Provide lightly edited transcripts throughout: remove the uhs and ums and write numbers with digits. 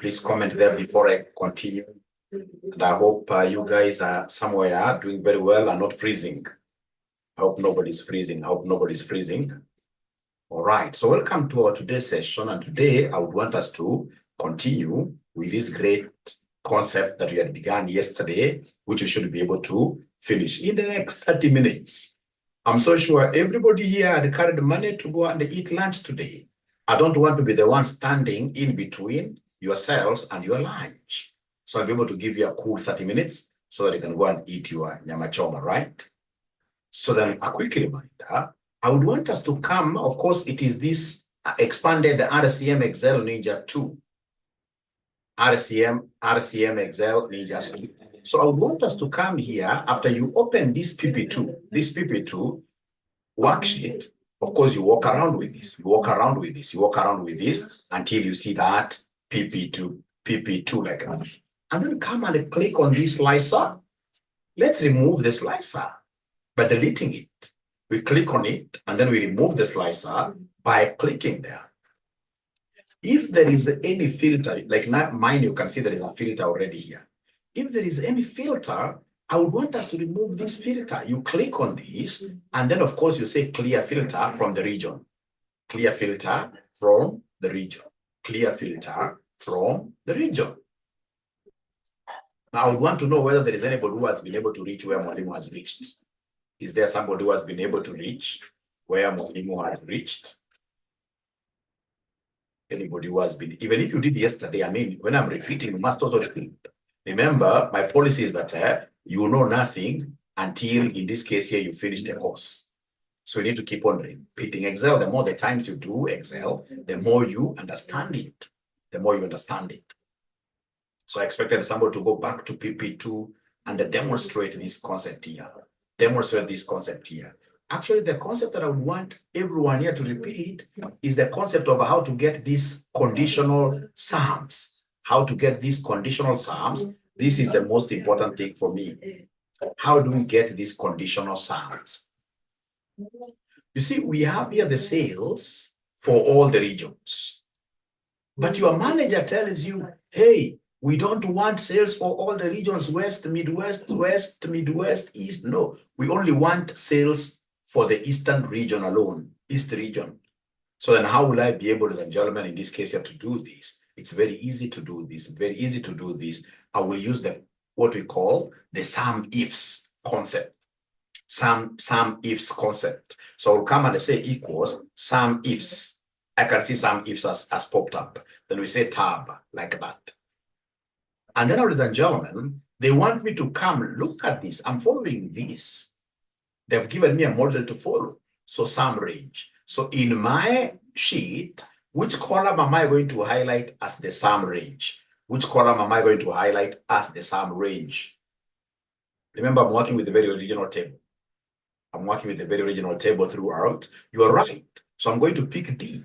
Please comment there before I continue. And I hope you guys are somewhere doing very well and not freezing. I hope nobody's freezing. I hope nobody's freezing. All right, so welcome to our today's session. And today I would want us to continue with this great concept that we had begun yesterday, which we should be able to finish in the next 30 minutes. I'm so sure everybody here had carried money to go and eat lunch today. I don't want to be the one standing in between yourselves and your lunch. So I'll be able to give you a cool 30 minutes so that you can go and eat your nyama choma, right? So then a quick reminder, I would want us to come, of course, it is this expanded RCM Excel Ninja 2. RCM Excel Ninja 2. So I would want us to come here after you open this PP2 worksheet. Of course, you walk around with this, you walk around with this until you see that PP2 like that. And then come and click on this slicer. Let's remove the slicer by deleting it. We click on it and then we remove the slicer by clicking there. If there is any filter, like mine, you can see there is a filter already here. If there is any filter, I would want us to remove this filter. You click on this, and then of course you say clear filter from the region. Clear filter from the region. Clear filter from the region. Now I would want to know whether there is anybody who has been able to reach where Mwalimu has reached. Is there somebody who has been able to reach where Mwalimu has reached? Anybody who has been, even if you did yesterday, I mean, when I'm repeating, you must also repeat. Remember, my policy is that you know nothing until, in this case here, you finish the course. So you need to keep on repeating Excel. The more the times you do Excel, the more you understand it. The more you understand it. So I expected somebody to go back to PP2 and demonstrate this concept here. Demonstrate this concept here. Actually, the concept that I would want everyone here to repeat is the concept of how to get these conditional sums. How to get these conditional sums. This is the most important thing for me. How do we get these conditional sums? You see, we have here the sales for all the regions. But your manager tells you, hey, we don't want sales for all the regions, West, Midwest, West, Midwest, East. No, we only want sales for the Eastern region alone, East region. So then how will I be able, ladies and gentlemen, in this case here to do this? It's very easy to do this, very easy to do this. I will use what we call the SUMIFS concept. SUMIFS concept. So I'll come and say equals SUMIFS. I can see SUMIFS as popped up. Then we say tab like that. And then, ladies and gentlemen, they want me to come look at this. I'm following this. They've given me a model to follow. So sum range. So in my sheet, which column am I going to highlight as the sum range? Which column am I going to highlight as the sum range? Remember, I'm working with the very original table. I'm working with the very original table throughout. You are right. So I'm going to pick D.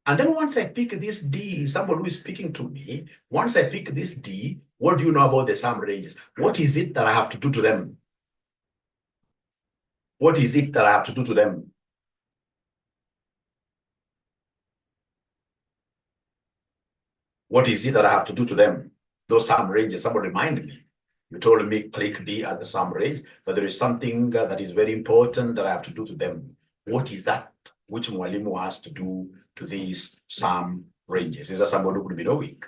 And then once I pick this D, somebody who is speaking to me, once I pick this D, what do you know about the sum ranges? What is it that I have to do to them? What is it that I have to do to them? What is it that I have to do to them? Those sum ranges, somebody remind me. You told me click D as the sum range, but there is something that is very important that I have to do to them. What is that which Mwalimu has to do to these sum ranges? Is there somebody who could be knowing?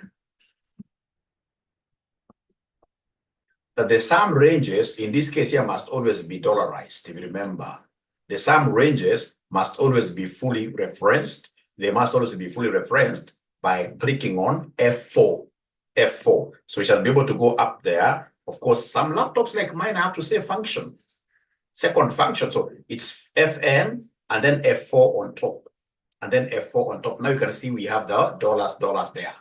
That the sum ranges, in this case here, must always be dollarized, if you remember. The sum ranges must always be fully referenced. They must also be fully referenced by clicking on F4. F4. So we shall be able to go up there. Of course, some laptops like mine have to say function. Second function. So it's FN and then F4 on top. And then F4 on top. Now you can see we have the dollars there.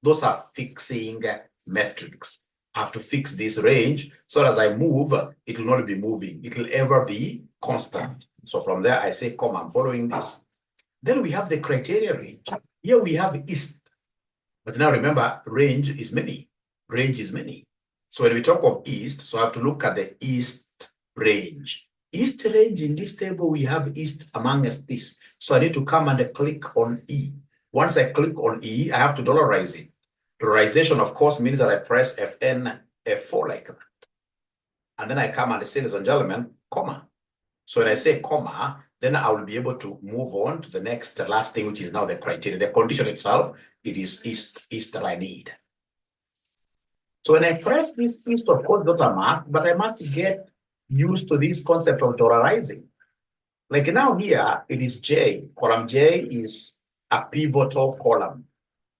Those are fixing metrics. I have to fix this range so as I move, it will not be moving. It will ever be constant. So from there, I say, come, I'm following this. Then we have the criteria range. Here we have East. But now remember, range is many. Range is many. So when we talk of East, so I have to look at the East range. East range in this table, we have East among us this. So I need to come and click on E. Once I click on E, I have to dollarize it. Dollarization, of course, means that I press FN, F4 like that. And then I come and say, ladies and gentlemen, comma. So when I say comma, then I will be able to move on to the next, the last thing, which is now the criteria. The condition itself, it is east that I need. So when I press this east, of course, not a mark, but I must get used to this concept of dollarizing. Like now here, it is J. Column J is a pivotal column.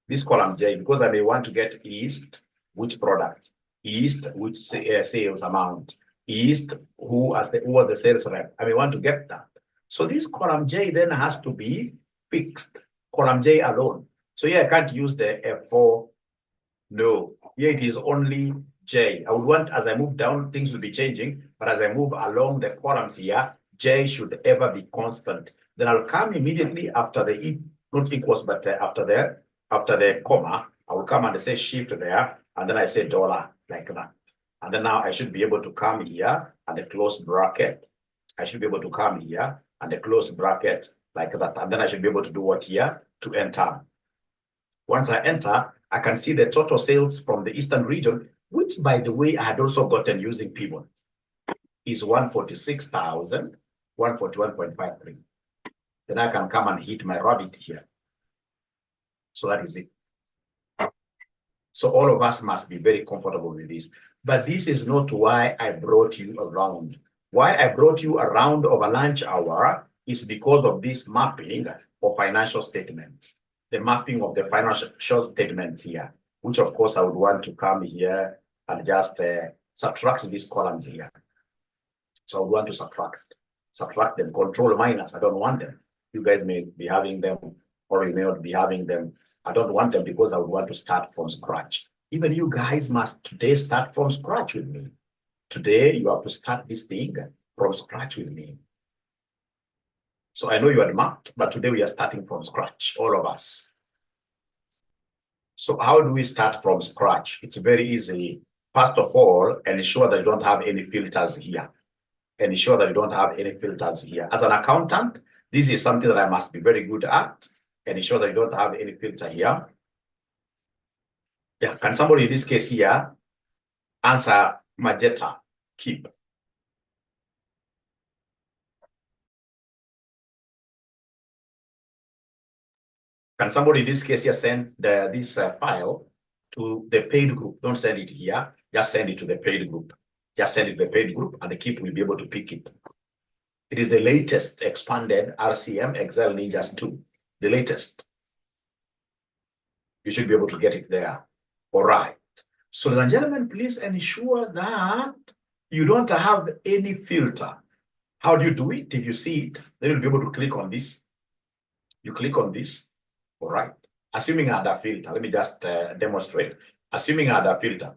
This column J, because I may want to get east, which product, east, which sales amount, east, who are the sales rep. I may want to get that. So this column J then has to be fixed, column J alone. So here I can't use the F4. No, here it is only J. I would want, as I move down, things will be changing, but as I move along the columns here, J should ever be constant. Then I'll come immediately after the not equals, but after the comma, I will come and say shift there, and then I say dollar like that. And then now I should be able to come here and the close bracket. I should be able to come here and the close bracket like that. And then I should be able to do what here? To enter. Once I enter, I can see the total sales from the Eastern region, which, by the way, I had also gotten using pivot, is 146,141.53. Then I can come and hit my rabbit here. So that is it. So all of us must be very comfortable with this. But this is not why I brought you around. Why I brought you around over lunch hour is because of this mapping of financial statements. The mapping of the financial statements here, which of course I would want to come here and just subtract these columns here. So I would want to subtract them, control minus. I don't want them. You guys may be having them, or you may not be having them. I don't want them because I would want to start from scratch. Even you guys must today start from scratch with me. Today, you have to start this thing from scratch with me. So I know you are marked, but today we are starting from scratch, all of us. So how do we start from scratch? It's very easy. First of all, ensure that you don't have any filters here. Ensure that you don't have any filters here. As an accountant, this is something that I must be very good at. Ensure that you don't have any filter here. Yeah, can somebody in this case here answer magenta? Keep. Can somebody in this case here send this file to the paid group? Don't send it here. Just send it to the paid group. Just send it to the paid group, and the Keep will be able to pick it. It is the latest expanded RCM Excel Ninjas 2. The latest. You should be able to get it there. All right. So, ladies and gentlemen, please ensure that you don't have any filter. How do you do it? If you see it, then you'll be able to click on this. You click on this. All right. Assuming I had a filter, let me just demonstrate. Assuming I had a filter.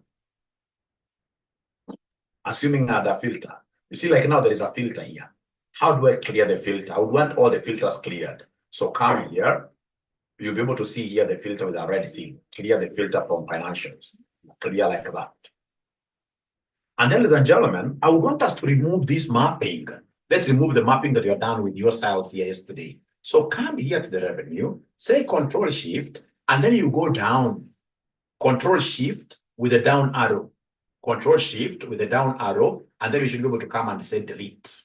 Assuming I had a filter. You see, like now there is a filter here. How do I clear the filter? I would want all the filters cleared. So come here. You'll be able to see here the filter with a red thing. Clear the filter from financials. Clear like that. And then, ladies and gentlemen, I would want us to remove this mapping. Let's remove the mapping that you're done with your styles here yesterday. So come here to the revenue, say Control Shift, and then you go down. Control Shift with a down arrow. Control Shift with a down arrow, and then you should be able to come and say delete.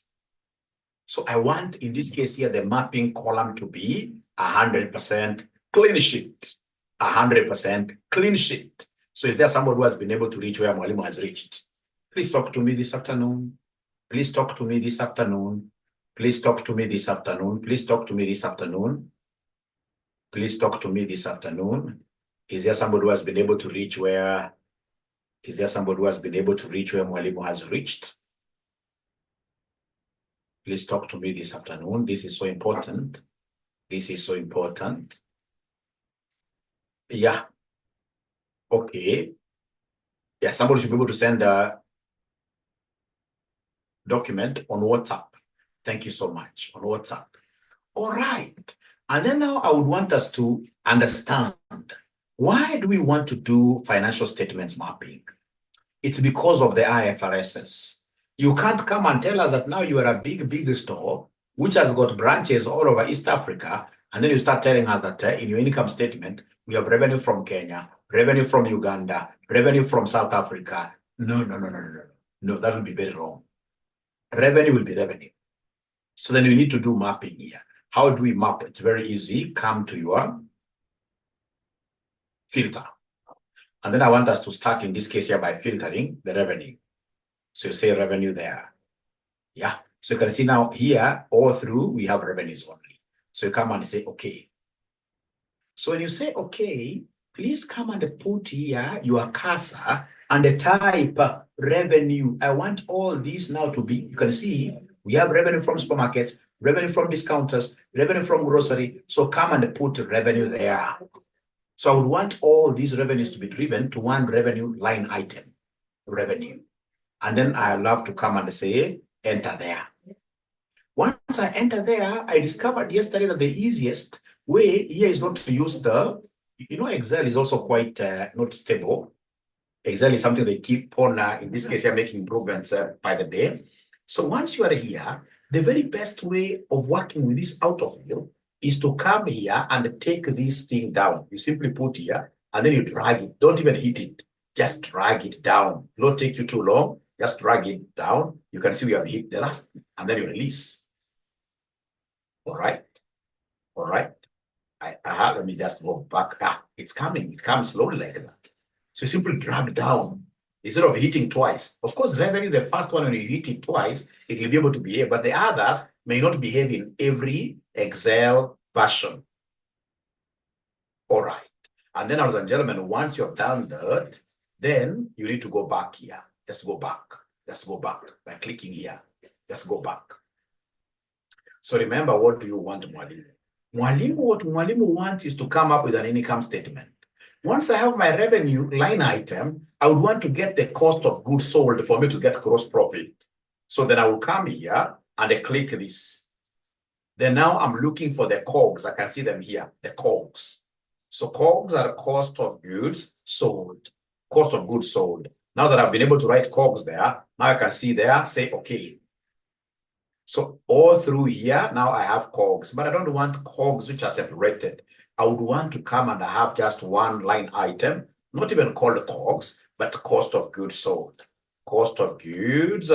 So I want, in this case here, the mapping column to be 100% clean sheet. 100% clean sheet. So is there somebody who has been able to reach where Mwalimu has reached? Please talk to me this afternoon. Please talk to me this afternoon. Please talk to me this afternoon. Please talk to me this afternoon. Please talk to me this afternoon. Is there somebody who has been able to reach where? Is there somebody who has been able to reach where Mwalimu has reached? Please talk to me this afternoon. This is so important. This is so important. Yeah. Okay. Yeah, somebody should be able to send a document on WhatsApp. Thank you so much. On WhatsApp. All right. And then now I would want us to understand, why do we want to do financial statements mapping? It's because of the IFRSs. You can't come and tell us that now you are a big store which has got branches all over East Africa, And then you start telling us that in your income statement, we have revenue from Kenya, revenue from Uganda, revenue from South Africa. No, no, no, no, no, no. No, that will be very wrong. Revenue will be revenue. So then you need to do mapping here. How do we map? It's very easy. Come to your filter. And then I want us to start in this case here by filtering the revenue. So you say revenue there. Yeah. So you can see now here, all through, we have revenues only. So you come and say, okay. So when you say, okay, please come and put here your cursor and type revenue. I want all these now to be, you can see, we have revenue from supermarkets, revenue from discounters, revenue from grocery. So come and put revenue there. So I would want all these revenues to be driven to one revenue line item, revenue. And then I love to come and say, enter there. Once I enter there, I discovered yesterday that the easiest way here is not to use the, Excel is also quite not stable. Excel is something they keep on, in this case, you're making improvements by the day. So once you are here, the very best way of working with this out of field is to come here and take this thing down. You simply put here, and then you drag it. Don't even hit it. Just drag it down. It won't take you too long. Just drag it down. You can see we have hit the last, and then you release. All right. All right. Let me just go back. It's coming. It comes slowly like that. So you simply drag down instead of hitting twice. Of course, revenue, the first one, when you hit it twice, it will be able to behave, but the others may not behave in every Excel version. All right. And then, ladies and gentlemen, once you've done that, then you need to go back here. Just go back. Just go back by clicking here. Just go back. So remember, what do you want, Mwalimu? Mwalimu, what Mwalimu wants is to come up with an income statement. Once I have my revenue line item, I would want to get the cost of goods sold for me to get gross profit. So then I will come here and I click this. Then now I'm looking for the COGS. I can see them here, the COGS. So COGS are the cost of goods sold. Cost of goods sold. Now that I've been able to write COGS there, now I can see there, say, okay. So all through here, now I have COGS, but I don't want COGS which are separated. I would want to come and I have just one line item, not even called COGS, but cost of goods sold. Cost of goods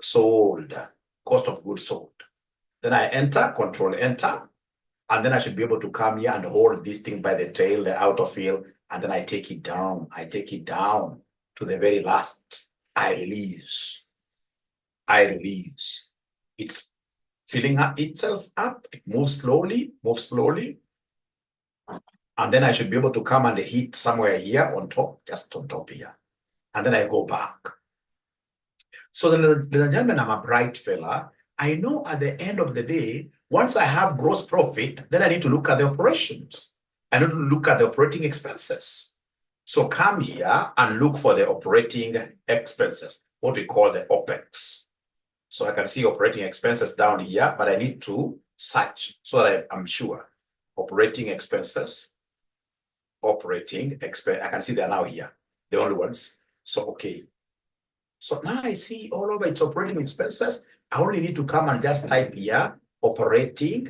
sold. Cost of goods sold. Then I enter, control enter, and then I should be able to come here and hold this thing by the tail, the outer field, and then I take it down. I take it down to the very last. I release. I release. It's filling up itself up. It moves slowly, And then I should be able to come and hit somewhere here on top, just on top here. And then I go back. So ladies and gentlemen, I'm a bright fella. I know at the end of the day, once I have gross profit, then I need to look at the operations. I need to look at the operating expenses. So come here and look for the operating expenses, what we call the OPEX. So I can see operating expenses down here, but I need to search so that I'm sure. Operating expenses, I can see they're now here, the only ones. So, okay. So now I see all over its operating expenses. I only need to come and just type here, operating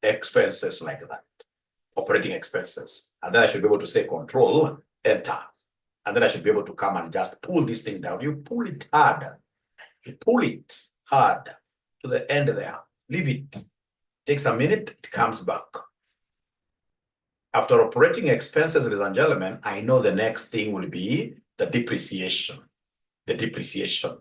expenses like that. Operating expenses. And then I should be able to say control, enter. And then I should be able to come and just pull this thing down. You pull it hard. You pull it hard to the end there. Leave it. Takes a minute, it comes back. After operating expenses, ladies and gentlemen, I know the next thing will be the depreciation. The depreciation.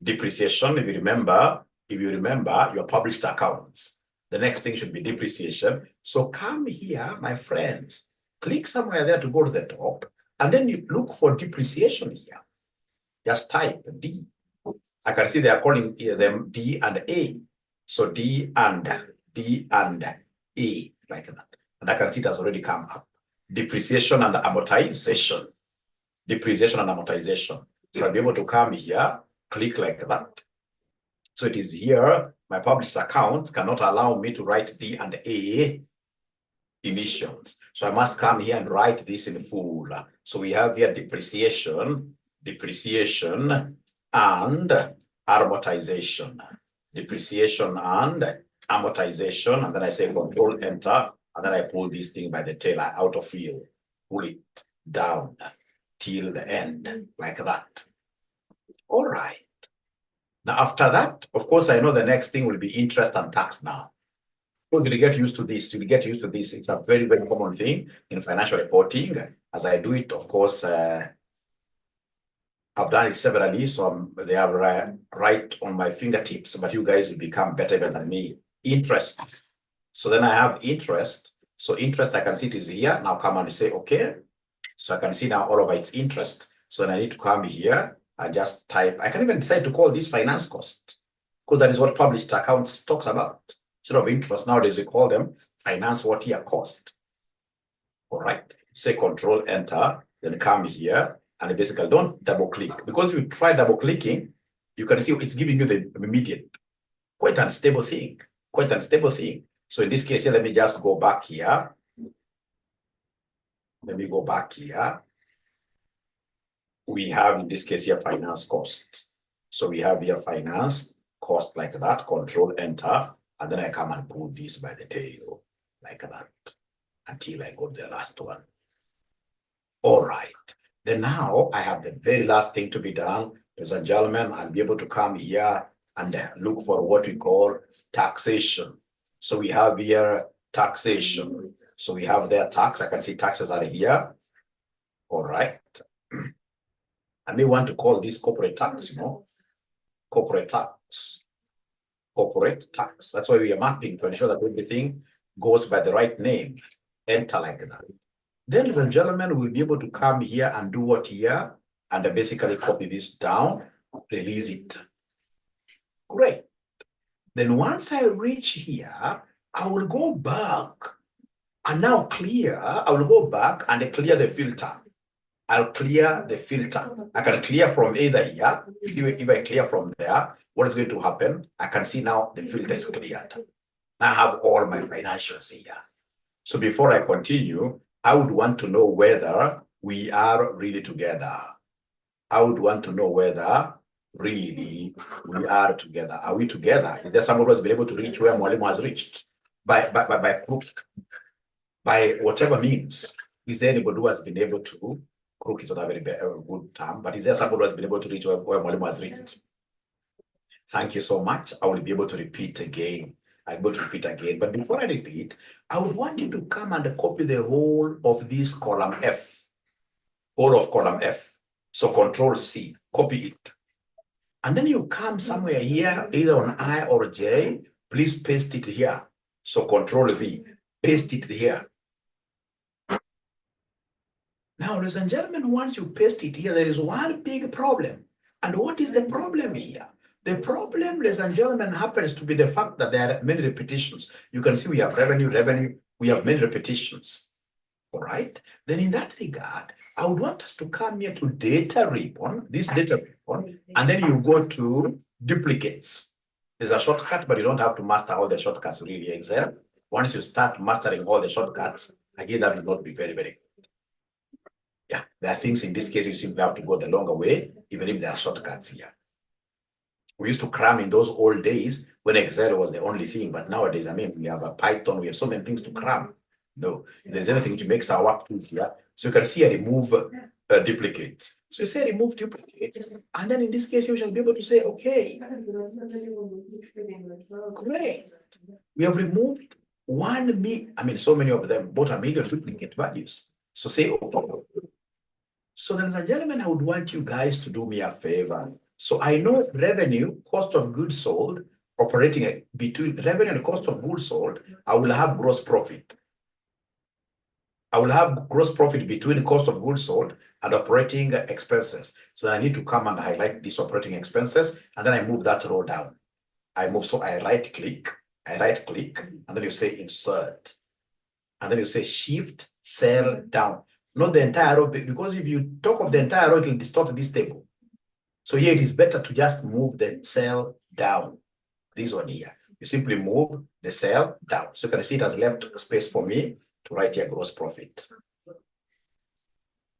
Depreciation, if you remember your published accounts. The next thing should be depreciation. So come here, my friends. Click somewhere there to go to the top. And then you look for depreciation here. Just type D. I can see they are calling them D and A. So D and A, like that. And I can see it has already come up. Depreciation and amortization. Depreciation and amortization. So I'll be able to come here, click like that. So it is here. My published accounts cannot allow me to write D and A emissions. So I must come here and write this in full. So we have here depreciation, and amortization. depreciation and amortization, and then I say control enter, and then I pull this thing by the tail out of field, pull it down till the end, like that. All right. Now, after that, of course, I know the next thing will be interest and tax now. You'll get used to this. You'll get used to this. It's a very, very common thing in financial reporting. As I do it, of course, I've done it severally, so they are right on my fingertips, but you guys will become better than me. Interest. So then I have interest. So interest, I can see it is here. Now come and say, okay. So I can see now all of its interest. So then I need to come here and just type. I can even decide to call this finance cost, because that is what published accounts talks about. Instead of interest, nowadays we call them finance what year cost. All right. Say control enter, then come here. And basically don't double click, because if you try double clicking, you can see it's giving you the immediate, quite unstable thing, So in this case, let me just go back here. Let me go back here. We have in this case here finance cost. So we have here finance cost like that, control enter, and then I come and pull this by the tail like that until I got the last one. All right. Then now I have the very last thing to be done. Ladies and gentlemen, I'll be able to come here and look for what we call taxation. So we have here taxation. So we have there tax. I can see taxes are here. All right. I may want to call this corporate tax, corporate tax. Corporate tax. That's why we are mapping to ensure that everything goes by the right name. Enter like that. Then, ladies and gentlemen, we'll be able to come here and do what here, and basically copy this down, release it. Great. Then once I reach here, I will go back and now clear. I will go back and clear the filter. I'll clear the filter. I can clear from either here. You see, if I clear from there, what is going to happen? I can see now the filter is cleared. I have all my financials here. So before I continue, I would want to know whether we are really together. I would want to know whether really we are together. Are we together? Is there somebody who has been able to reach where Mwalimu has reached? By proof, by whatever means. Is there anybody who has been able to, crook is not a very good term, but is there somebody who has been able to reach where Mwalimu has reached? Thank you so much. I will be able to repeat again. I'm going to repeat again. But before I repeat, I would want you to come and copy the whole of this column F. Whole of column F. So Control C, copy it. And then you come somewhere here, either on I or J, please paste it here. So Control V, paste it here. Now, ladies and gentlemen, once you paste it here, there is one big problem. And what is the problem here? The problem, ladies and gentlemen, happens to be the fact that there are many repetitions. You can see we have revenue, we have many repetitions. All right. Then in that regard, I would want us to come here to data ribbon, this data ribbon, and then you go to duplicates. There's a shortcut, but you don't have to master all the shortcuts really Excel. Once you start mastering all the shortcuts, again, that will not be very, very good. Yeah, there are things in this case you simply have to go the longer way, even if there are shortcuts here. We used to cram in those old days when Excel was the only thing, but nowadays, I mean, we have a Python, we have so many things to cram. No, if there's anything which makes our work easier. So you can see I remove duplicate. So you say remove duplicate, and then in this case, you shall be able to say, okay, great. We have removed so many of them, both 1 million duplicate values. So say, okay. So then, ladies and gentlemen, I would want you guys to do me a favor. So I know revenue, cost of goods sold, operating between revenue and cost of goods sold, I will have gross profit. I will have gross profit between cost of goods sold and operating expenses. So I need to come and highlight these operating expenses, and then I move that row down. I right click, and then you say insert. And then you say shift cell down. Not the entire row, because if you talk of the entire row, it will distort this table. So here it is better to just move the cell down. This one here. You simply move the cell down. So you can see it has left space for me to write here gross profit.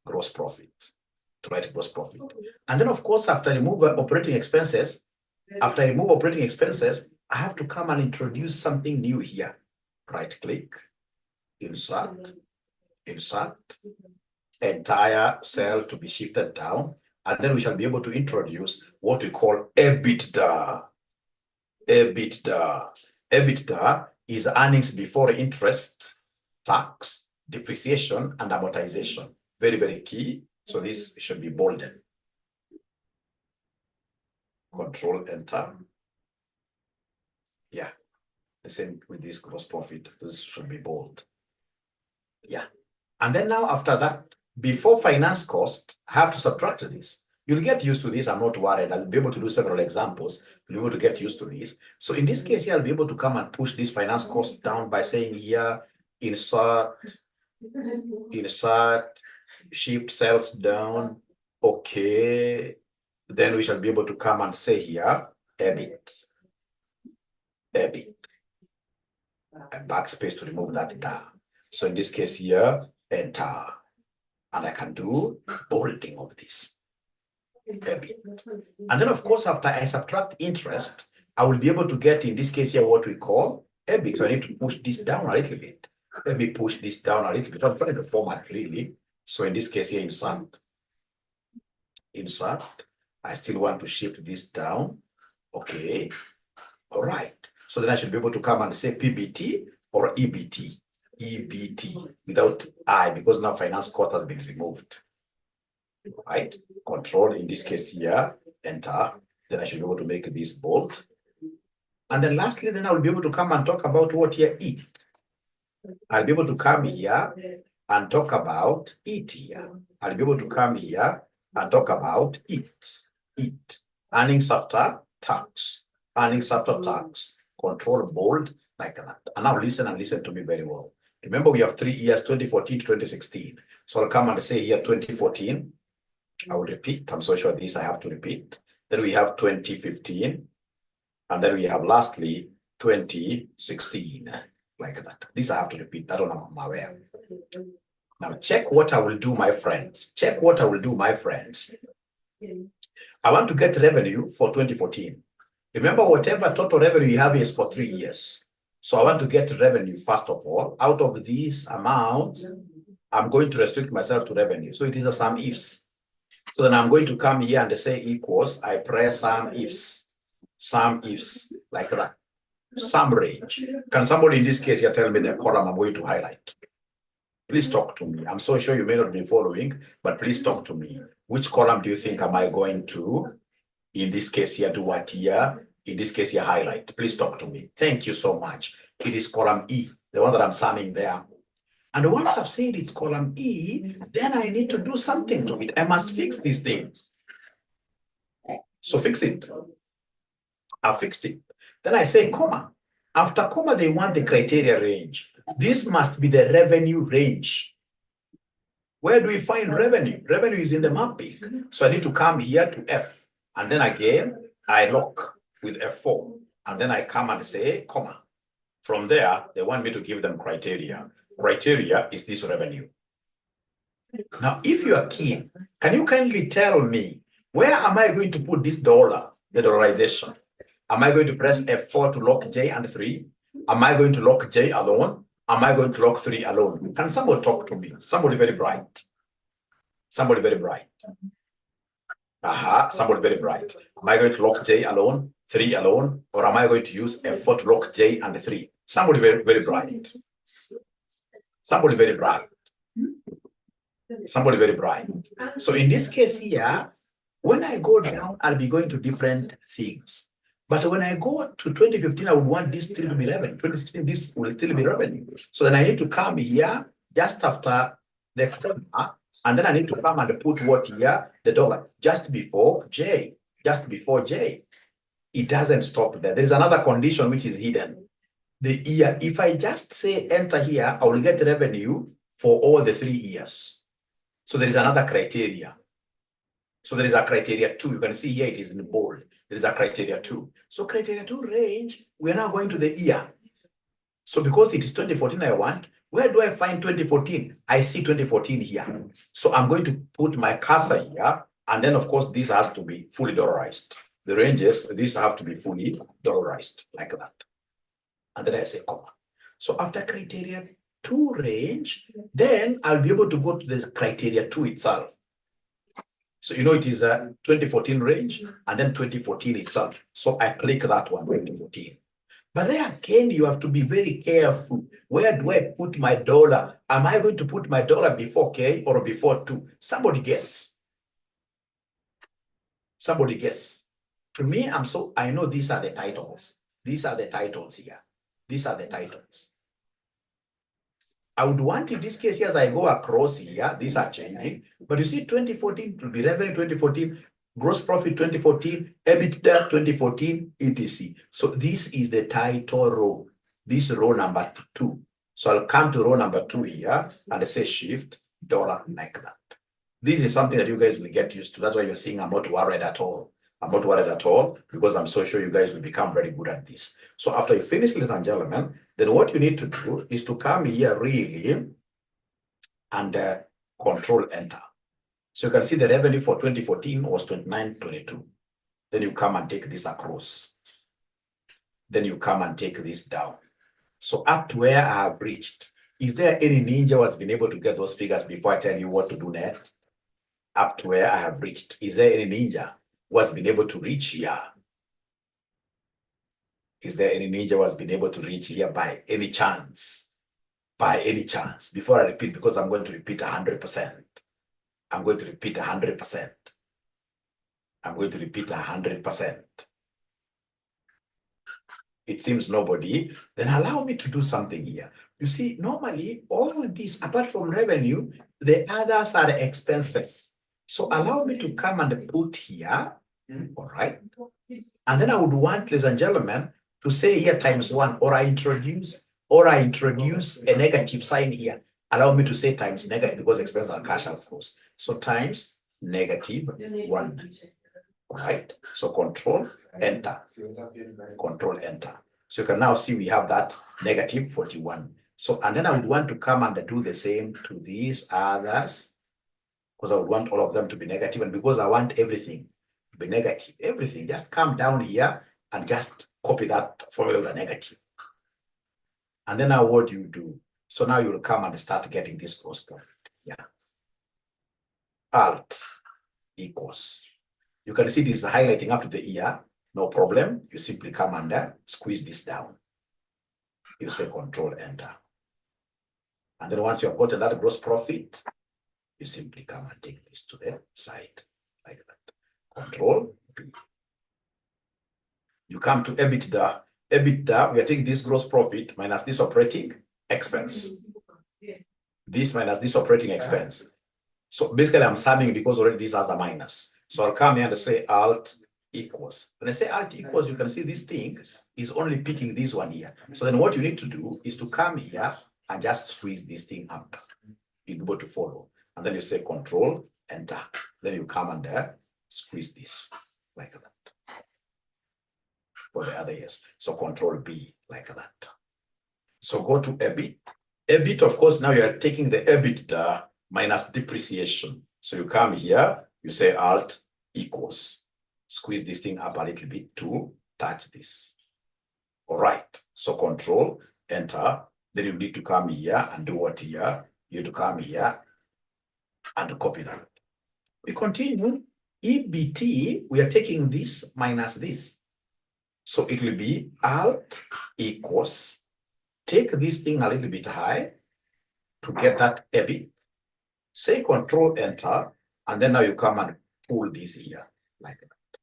To write gross profit. And then, of course, after I remove operating expenses, After I remove operating expenses, I have to come and introduce something new here. Right click, insert, entire cell to be shifted down. And then we shall be able to introduce what we call EBITDA. EBITDA is earnings before interest, tax, depreciation, and amortization. Very, very key. So this should be bolded. Control Enter. Yeah. The same with this gross profit. This should be bold. Yeah. And then now after that, before finance cost, I have to subtract this. You'll get used to this. I'm not worried. I'll be able to do several examples. You'll be able to get used to this. So in this case here, I'll be able to come and push this finance cost down by saying here, insert, shift cells down. Okay. Then we shall be able to come and say here, EBIT. A backspace to remove that down. So in this case here, enter. And I can do bolding of this. EBIT. And then of course, after I subtract interest, I will be able to get in this case here what we call EBIT. So I need to push this down a little bit. Let me push this down a little bit. I'm trying to format really. So in this case here, insert. I still want to shift this down. Okay. All right. So then I should be able to come and say PBT or EBT. EBT without I, because now finance cost has been removed. Right? Control in this case here, enter. Then I should be able to make this bold. And then lastly, then I will be able to come and talk about what here eat. I'll be able to come here and talk about eat here. I'll be able to come here and talk about eat. Earnings after tax. Earnings after tax. Control bold like that. And now listen and listen to me very well. Remember, we have 3 years, 2014 to 2016. So I'll come and say here 2014. I will repeat. I'm so sure this I have to repeat. Then we have 2015. And then we have lastly 2016. Like that. This I have to repeat. That one I'm aware. Now check what I will do, my friends. Check what I will do, my friends. I want to get revenue for 2014. Remember, whatever total revenue you have is for 3 years. So I want to get revenue, first of all. Out of this amount, I'm going to restrict myself to revenue. So it is a SUMIFS. So then I'm going to come here and say equals. I press SUMIFS, like that. Sum range. Can somebody in this case here tell me the column I'm going to highlight? Please talk to me. I'm so sure you may not be following, but please talk to me. Which column do you think am I going to, in this case here, do what here? In this case here, highlight. Please talk to me. Thank you so much. It is column E, the one that I'm summing there. And once I've said it's column E, then I need to do something to it. I must fix this thing. So fix it. I fixed it. Then I say comma. After comma, they want the criteria range. This must be the revenue range. Where do we find revenue? Revenue is in the mapping. So I need to come here to F. And then again, I lock with F4. And then I come and say, comma. From there, they want me to give them criteria. Criteria is this revenue. Now, if you are keen, can you kindly tell me, where am I going to put this dollar, the dollarization? Am I going to press F4 to lock J and 3? Am I going to lock J alone? Am I going to lock 3 alone? Can somebody talk to me? Somebody very bright. Somebody very bright. Somebody very bright. Am I going to lock J alone, 3 alone, or am I going to use F4 to lock J and 3? Somebody very, very bright. Somebody very bright. Somebody very bright. So in this case here, when I go down, I'll be going to different things. But when I go to 2015, I would want this still to be revenue. 2016, this will still be revenue. So then I need to come here just after the comma, and then I need to come and put what here? The dollar, just before J. Just before J. It doesn't stop there. There's another condition which is hidden. The year, if I just say enter here, I will get revenue for all the 3 years. So there is another criteria. So there is a criteria 2. You can see here it is in bold. There is a criteria 2. So criteria 2 range, we are now going to the year. So because it is 2014 I want, where do I find 2014? I see 2014 here. So I'm going to put my cursor here. And then, of course, this has to be fully dollarized. the ranges, these have to be fully dollarized like that. And then I say comma. So after criteria 2 range, then I'll be able to go to the criteria 2 itself. So you know it is a 2014 range and then 2014 itself. So I click that one, 2014. But there again, you have to be very careful. Where do I put my dollar? Am I going to put my dollar before K or before 2? Somebody guess. Somebody guess. To me, I know these are the titles. These are the titles here. These are the titles. I would want in this case, as I go across here, these are changing. But you see, 2014 will be revenue 2014, gross profit 2014, EBITDA 2014, etc. So this is the title row. This row number 2. So I'll come to row number 2 here and I say shift dollar like that. This is something that you guys will get used to. That's why you're seeing I'm not worried at all. I'm not worried at all because I'm so sure you guys will become very good at this. So after you finish, ladies and gentlemen, then what you need to do is to come here really and control enter. So you can see the revenue for 2014 was 29.22. Then you come and take this across. Then you come and take this down. So up to where I have reached, is there any ninja who has been able to get those figures before I tell you what to do next? Up to where I have reached, is there any ninja who has been able to reach here? Is there any ninja who has been able to reach here by any chance? By any chance? Before I repeat, because I'm going to repeat 100%. I'm going to repeat 100%. I'm going to repeat 100%. It seems nobody. Then allow me to do something here. You see, normally all of these, apart from revenue, the others are expenses. So allow me to come and put here, all right? And then I would want, ladies and gentlemen, to say here ×1, or I introduce a negative sign here. Allow me to say times negative because expenses are cash outflows. So times -1. All right. So control enter. Control enter. So you can now see we have that -41. So and then I would want to come and do the same to these others because I would want all of them to be negative, and because I want everything to be negative, everything, just come down here and just copy that formula with a negative. And then now what do you do? So now you'll come and start getting this gross profit. Yeah. Alt equals. You can see this is highlighting up to the ear. No problem. You simply come and squeeze this down. You say control enter. And then once you have gotten that gross profit, you simply come and take this to the side like that. Control B. You come to EBITDA. EBITDA, we are taking this gross profit minus this operating expense. This minus this operating expense. So basically I'm summing because already this has a minus. So I'll come here and say alt equals. When I say alt equals, you can see this thing is only picking this one here. So then what you need to do is to come here and just squeeze this thing up. You'll be able to follow. And then you say control enter. Then you come and squeeze this like that. For the other years. So control B like that. So go to EBIT. EBIT, of course, now you are taking the EBITDA minus depreciation. So you come here, you say alt equals. Squeeze this thing up a little bit to touch this. All right. So control enter. Then you need to come here and do what here? You need to come here and copy that. We continue. EBT, we are taking this minus this. So it will be alt equals, take this thing a little bit high to get that EBIT. Say control enter, and then now you come and pull this here like that.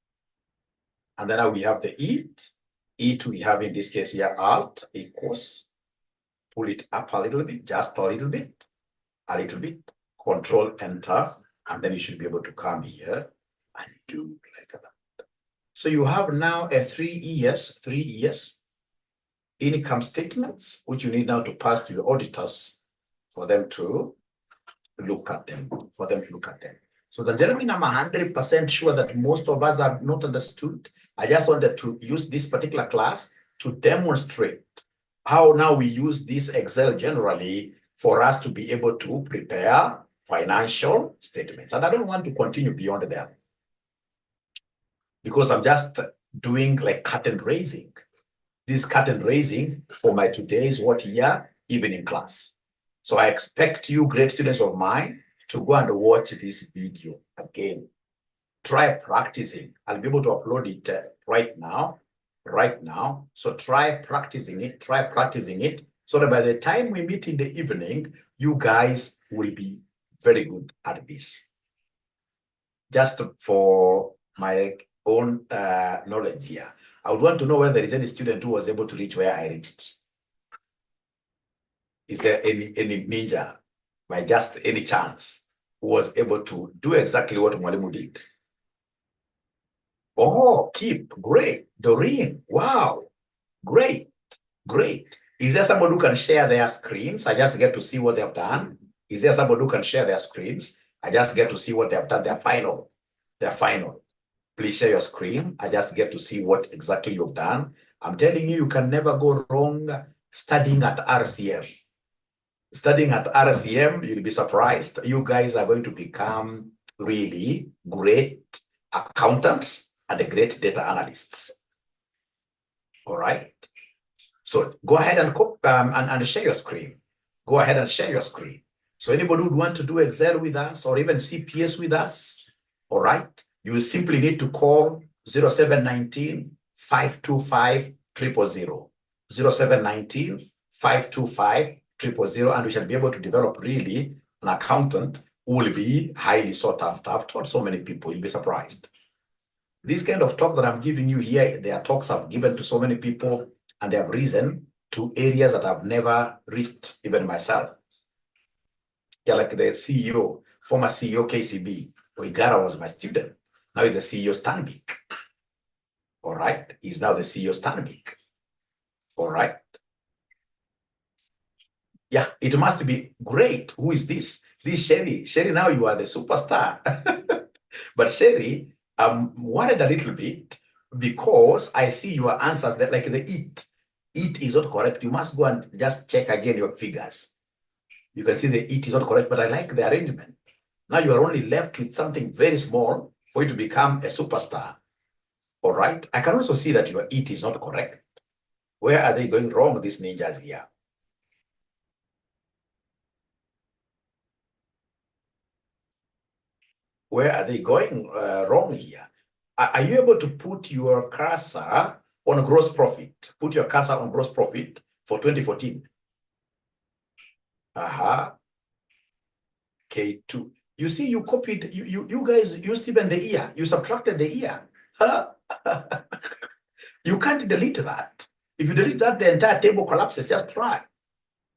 And then now we have the EAT we have in this case here, alt equals, pull it up a little bit, just a little bit, control enter, and then you should be able to come here and do like that. So you have now a 3 years income statements, which you need now to pass to your auditors for them to look at them, So the gentlemen, I'm 100% sure that most of us have not understood. I just wanted to use this particular class to demonstrate how now we use this Excel generally for us to be able to prepare financial statements. And I don't want to continue beyond there. because I'm just doing like curtain raising. This curtain raising for my today's evening class. So I expect you, great students of mine, to go and watch this video again. Try practicing. I'll be able to upload it right now. So try practicing it. So that by the time we meet in the evening, you guys will be very good at this. Just for my own knowledge here, I would want to know whether there is any student who was able to reach where I reached. Is there any ninja, by just any chance, who was able to do exactly what Mwalimu did? Oh, great. Doreen, wow, great. Is there somebody who can share their screens? I just get to see what they have done. Is there somebody who can share their screens? I just get to see what they have done, their final. Please share your screen. I just get to see what exactly you've done. I'm telling you, you can never go wrong studying at RCM. Studying at RCM, you'll be surprised. You guys are going to become really great accountants and great data analysts. All right. So go ahead and share your screen. Go ahead and share your screen. So anybody who would want to do Excel with us or even CPS with us, all right, you will simply need to call 0719 525 000. 0719 525 000, and we shall be able to develop really an accountant who will be highly sought after. I've taught so many people, you'll be surprised. This kind of talk that I'm giving you here, they are talks I've given to so many people, and they have risen to areas that I've never reached, even myself. Yeah, like the CEO, former CEO KCB, Oigara was my student. Now he's the CEO Stanbic. All right, he's now the CEO Stanbic. All right. Yeah, it must be great. Who is this? This Sherry. Sherry, now you are the superstar. But Sherry, I'm worried a little bit because I see your answers that like the it is not correct. You must go and just check again your figures. You can see the it is not correct, but I like the arrangement. Now you are only left with something very small for you to become a superstar. All right. I can also see that your it is not correct. Where are they going wrong, these ninjas here? Where are they going wrong here? Are you able to put your cursor on gross profit? Put your cursor on gross profit for 2014. K2. You see, you copied, you guys used even the year. You subtracted the year. You can't delete that. If you delete that, the entire table collapses. Just try.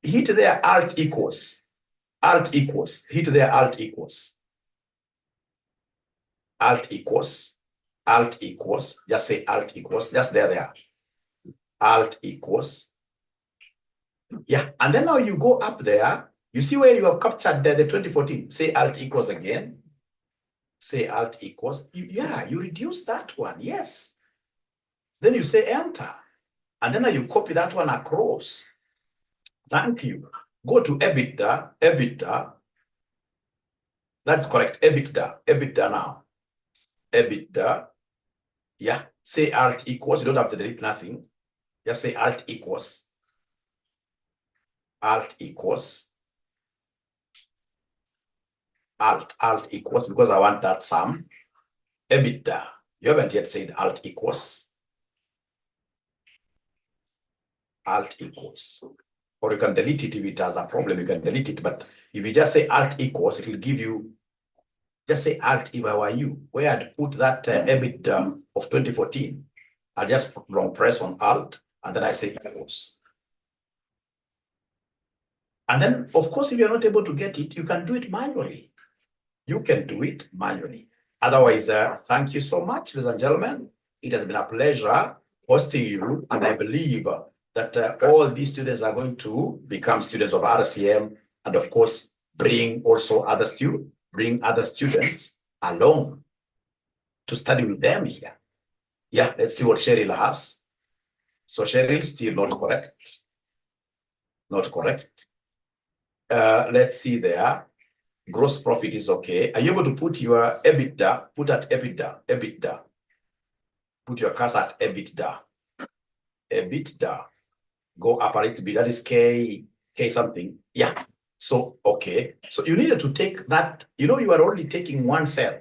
Hit there, Alt equals. Alt equals. Hit there, Alt equals. Alt equals. Alt equals. Just say Alt equals. Just there. Alt equals. Yeah. And then now you go up there. You see where you have captured the 2014. Say Alt equals again. Say Alt equals. You reduce that one. Yes. Then you say Enter. And then you copy that one across. Thank you. Go to EBITDA. That's correct. EBITDA now. EBITDA. Yeah. Say Alt equals. You don't have to delete nothing. Just say Alt equals. Alt equals. Alt equals, because I want that sum. EBITDA. You haven't yet said Alt equals. Alt equals. Or you can delete it if it has a problem. You can delete it. But if you just say Alt equals, it will give you. Just say Alt if I were you. Where I'd put that EBITDA of 2014. I'll just long press on Alt and then I say equals. And then, of course, if you're not able to get it, you can do it manually. You can do it manually. Otherwise, thank you so much, ladies and gentlemen. It has been a pleasure hosting you, and I believe that all these students are going to become students of RCM, and of course, bring other students along to study with them here. Yeah, let's see what Cheryl has. So Cheryl, still not correct. Not correct. Let's see there. Gross profit is okay. Are you able to put your EBITDA? Put at EBITDA. Put your cursor at EBITDA. EBITDA. Go up a little bit. That is K something. Yeah. So, okay. So you needed to take that. You know, you are only taking one cell.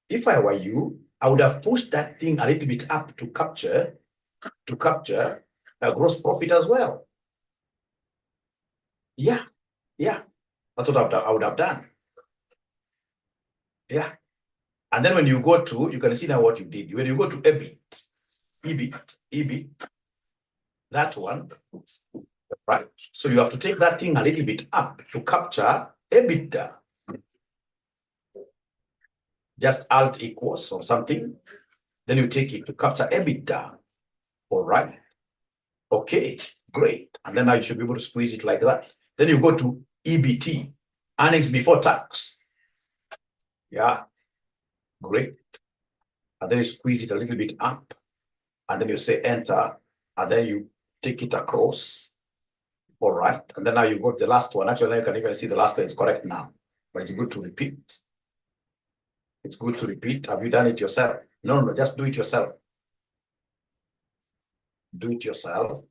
If I were you, I would have pushed that thing a little bit up to capture a gross profit as well. Yeah. Yeah. That's what I would have done. Yeah. And then when you go to, you can see now what you did. When you go to EBIT, that one, right? So you have to take that thing a little bit up to capture EBITDA. Just Alt equals or something. Then you take it to capture EBITDA. All right. Okay, great. And then now you should be able to squeeze it like that. Then you go to EBT, earnings before tax. Yeah, great. And then you squeeze it a little bit up. And then you say enter. And then you take it across. All right. And then now you go to the last one. Actually, now you can even see the last one is correct now. But it's good to repeat. It's good to repeat. Have you done it yourself? No, just do it yourself. Do it yourself.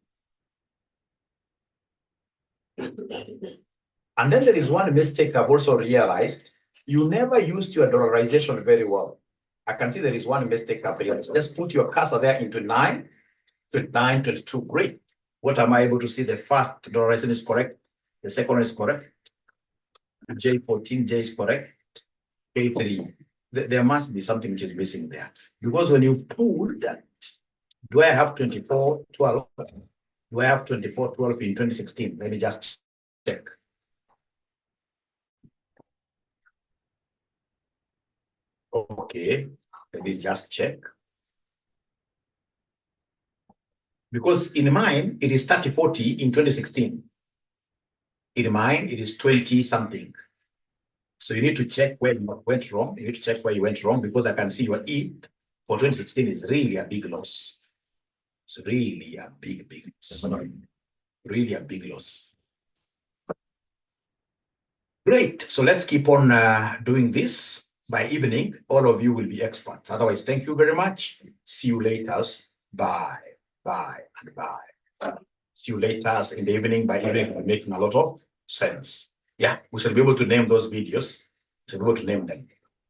And then there is one mistake I've also realized. You never used your dollarization very well. I can see there is one mistake I've realized. Just put your cursor there into 9, 29, 22. Great. What am I able to see? The first dollarization is correct. The second one is correct. J14, J is correct. K3. There must be something which is missing there. Because when you pulled, do I have 2412? Do I have 2412 in 2016? Let me just check. Okay, let me just check. Because in mine, it is 3040 in 2016. In mine, it is 20 something. So you need to check where you went wrong. You need to check where you went wrong because I can see your EAT for 2016 is really a big loss. It's really a big loss. Really a big loss. Great. So let's keep on doing this. By evening, all of you will be experts. Otherwise, thank you very much. See you later. Bye, bye, and bye. See you later in the evening. By evening, we're making a lot of sense. Yeah, we shall be able to name those videos. We shall be able to name them.